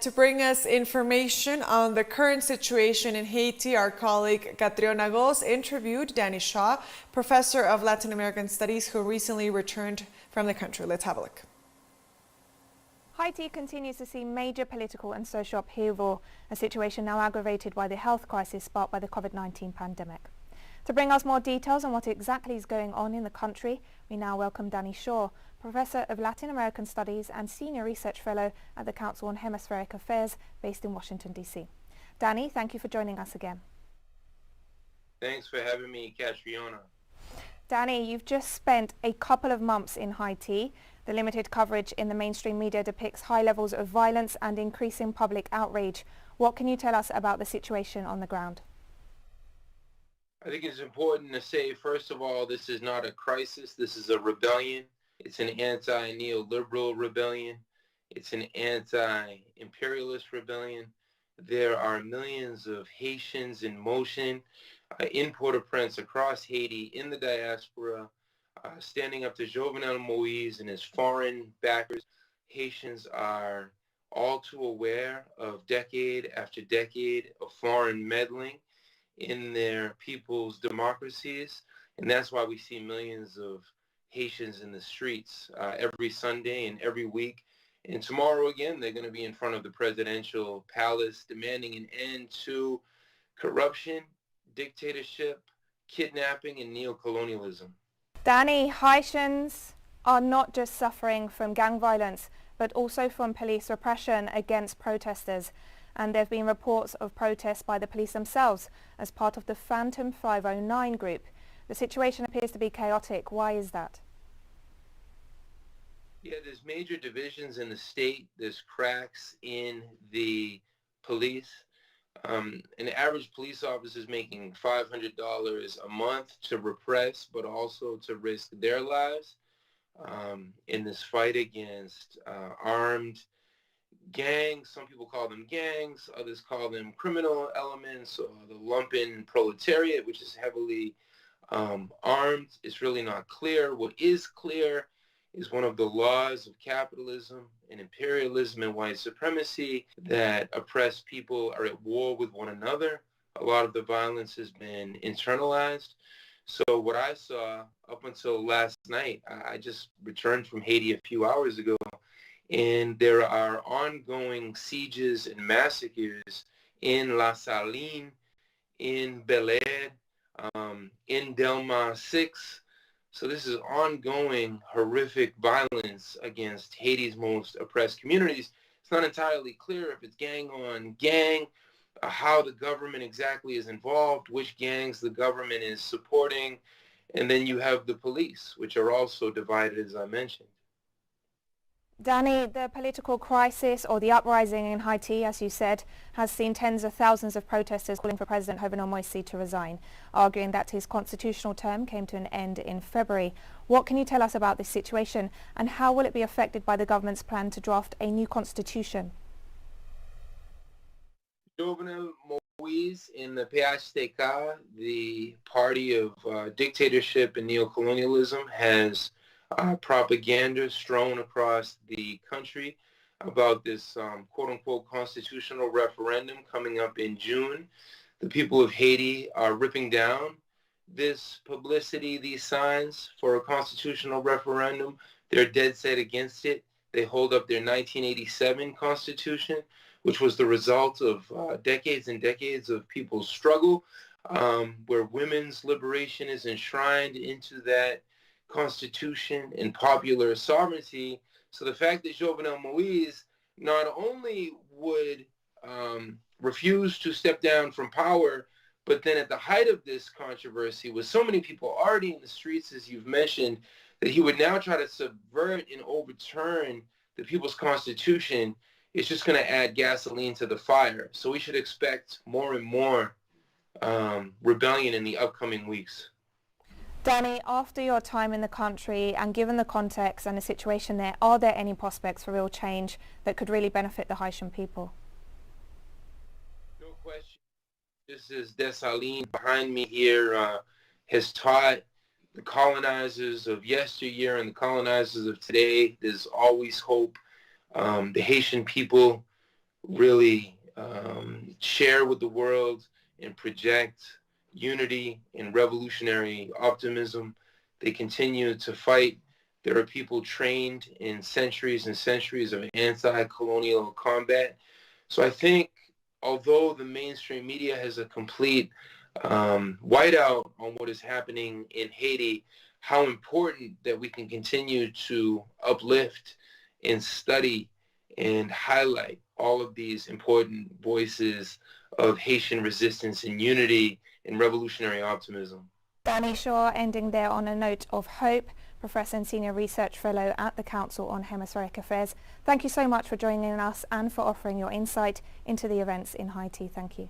To bring us information on the current situation in Haiti, our colleague Catriona Gos interviewed Danny Shaw, professor of Latin American Studies who recently returned from the country. Let's have a look. Haiti continues to see major political and social upheaval, a situation now aggravated by the health crisis sparked by the COVID-19 pandemic. To bring us more details on what exactly is going on in the country, we now welcome Danny Shaw, Professor of Latin American Studies and Senior Research Fellow at the Council on Hemispheric Affairs based in Washington, D.C. Danny, thank you for joining us again. Thanks for having me, Catriona. Danny, you've just spent a couple of months in Haiti. The limited coverage in the mainstream media depicts high levels of violence and increasing public outrage. What can you tell us about the situation on the ground? I think it's important to say, first of all, this is not a crisis. This is a rebellion. It's an anti-neoliberal rebellion. It's an anti-imperialist rebellion. There are millions of Haitians in motion, in Port-au-Prince, across Haiti, in the diaspora, standing up to Jovenel Moïse and his foreign backers. Haitians are all too aware of decade after decade of foreign meddling in their people's democracies. And that's why we see millions of Haitians in the streets every Sunday and every week. And tomorrow again, they're going to be in front of the presidential palace demanding an end to corruption, dictatorship, kidnapping, and neocolonialism. Danny, Haitians are not just suffering from gang violence, but also from police repression against protesters. And there have been reports of protests by the police themselves as part of the Phantom 509 group. The situation appears to be chaotic. Why is that? Yeah, there's major divisions in the state. There's cracks in the police. An average police officer is making $500 a month to repress, but also to risk their lives in this fight against armed gangs. Some people call them gangs. Others call them criminal elements, or the lumpen proletariat, which is heavily armed. It's really not clear. What is clear is one of the laws of capitalism and imperialism and white supremacy that oppressed people are at war with one another. A lot of the violence has been internalized. So what I saw up until last night, I just returned from Haiti a few hours ago, and there are ongoing sieges and massacres in La Saline, in Bel Air, in Delma 6. So this is ongoing horrific violence against Haiti's most oppressed communities. It's not entirely clear if it's gang on gang, how the government exactly is involved, which gangs the government is supporting. And then you have the police, which are also divided, as I mentioned. Danny, the political crisis or the uprising in Haiti, as you said, has seen tens of thousands of protesters calling for President Jovenel Moïse to resign, arguing that his constitutional term came to an end in February. What can you tell us about this situation, and how will it be affected by the government's plan to draft a new constitution? Jovenel Moïse in the PHTK, the party of dictatorship and neocolonialism, has propaganda strewn across the country about this quote-unquote constitutional referendum coming up in June. The people of Haiti are ripping down this publicity, these signs for a constitutional referendum. They're dead set against it. They hold up their 1987 constitution, which was the result of decades and decades of people's struggle, where women's liberation is enshrined into that constitution and popular sovereignty. So the fact that Jovenel Moïse not only would refuse to step down from power, but then at the height of this controversy, with so many people already in the streets, as you've mentioned, that he would now try to subvert and overturn the people's constitution, it's just going to add gasoline to the fire. So we should expect more and more rebellion in the upcoming weeks. Danny, after your time in the country and given the context and the situation there, are there any prospects for real change that could really benefit the Haitian people? No question. This is Dessalines behind me here, has taught the colonizers of yesteryear and the colonizers of today there's always hope. The Haitian people really share with the world and project unity and revolutionary optimism. They continue to fight. There are people trained in centuries and centuries of anti-colonial combat. So I think although the mainstream media has a complete whiteout on what is happening in Haiti, how important that we can continue to uplift and study and highlight all of these important voices of Haitian resistance and unity and revolutionary optimism. Danny Shaw ending there on a note of hope, Professor and Senior Research Fellow at the Council on Hemispheric Affairs. Thank you so much for joining us and for offering your insight into the events in Haiti. Thank you.